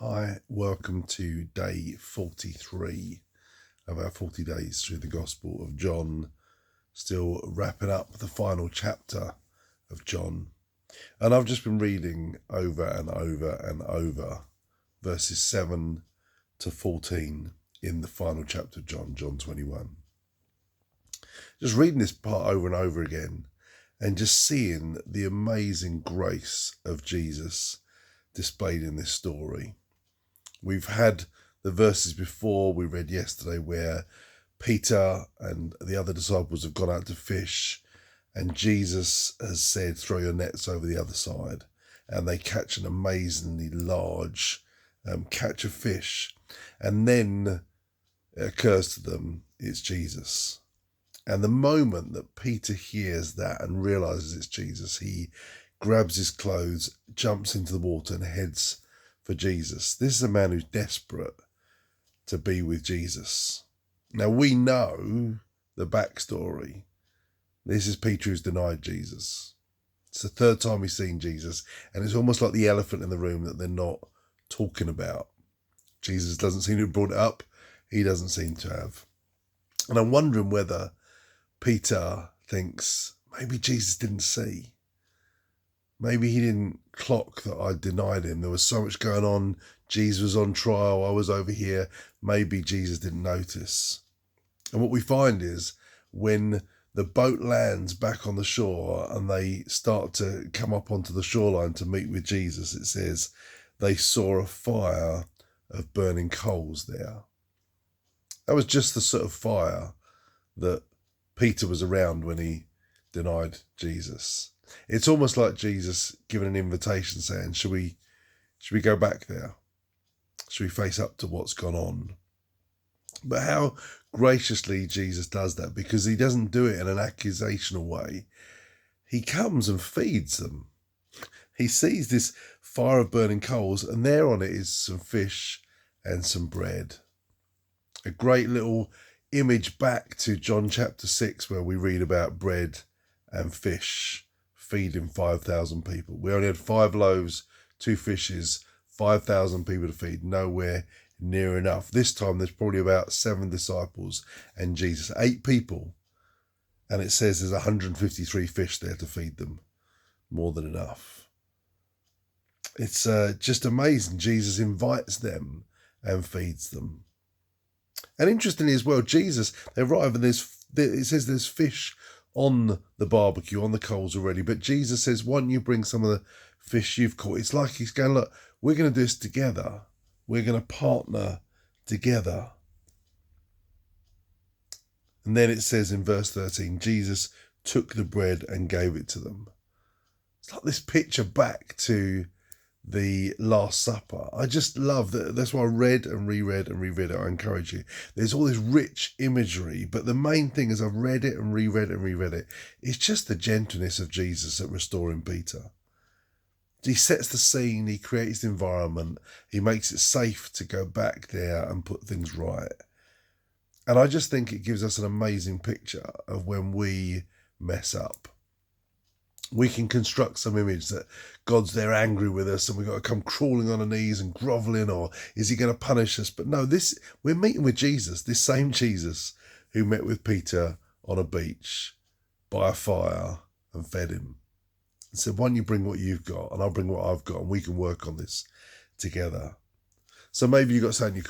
Hi, welcome to day 43 of our 40 days through the Gospel of John. Still wrapping up the final chapter of John. And I've just been reading over and over and over verses 7 to 14 in the final chapter of John, John 21. Just reading this part over and over again and just seeing the amazing grace of Jesus displayed in this story. We've had the verses before we read yesterday where Peter and the other disciples have gone out to fish and Jesus has said, throw your nets over the other side, and they catch an amazingly large catch of fish. And then it occurs to them, it's Jesus. And the moment that Peter hears that and realizes it's Jesus, he grabs his clothes, jumps into the water and heads for Jesus. This is a man who's desperate to be with Jesus. Now we know the backstory. This is Peter who's denied Jesus. It's the third time he's seen Jesus, and it's almost like the elephant in the room that they're not talking about. Jesus doesn't seem to have brought it up. He doesn't seem to have. And I'm wondering whether Peter thinks maybe Jesus didn't see. Maybe he didn't clock that I denied him. There was so much going on. Jesus was on trial. I was over here. Maybe Jesus didn't notice. And what we find is when the boat lands back on the shore and they start to come up onto the shoreline to meet with Jesus, it says they saw a fire of burning coals there. That was just the sort of fire that Peter was around when he denied Jesus. It's almost like Jesus giving an invitation saying, should we go back there? Should we face up to what's gone on? But how graciously Jesus does that, because he doesn't do it in an accusational way. He comes and feeds them. He sees this fire of burning coals, and there on it is some fish and some bread. A great little image back to John chapter 6, where we read about bread and fish feeding 5,000 people. We only had 5 loaves, 2 fishes, 5,000 people to feed, nowhere near enough. This time there's probably about 7 disciples and Jesus, 8 people. And it says there's 153 fish there to feed them. More than enough. It's just amazing. Jesus invites them and feeds them. And interestingly as well, Jesus, they arrive and it says there's fish on the barbecue, on the coals already. But Jesus says, why don't you bring some of the fish you've caught? It's like he's going, look, we're going to do this together. We're going to partner together. And then it says in verse 13, Jesus took the bread and gave it to them. It's like this picture back to the Last Supper. I just love that. That's why I read and reread and reread it. I encourage you. There's all this rich imagery, but the main thing is I've read it and reread it. It's just the gentleness of Jesus at restoring Peter. He sets the scene, he creates the environment, he makes it safe to go back there and put things right. And I just think it gives us an amazing picture of when we mess up. We can construct some image that God's there angry with us and we've got to come crawling on our knees and groveling, or is he going to punish us? But no, we're meeting with Jesus, this same Jesus who met with Peter on a beach by a fire and fed him. And said, why don't you bring what you've got and I'll bring what I've got and we can work on this together. So maybe you've got something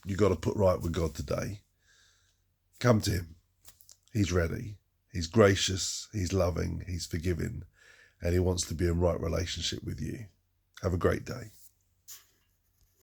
you got to put right with God today. Come to him. He's ready. He's gracious, he's loving, he's forgiving, and he wants to be in right relationship with you. Have a great day.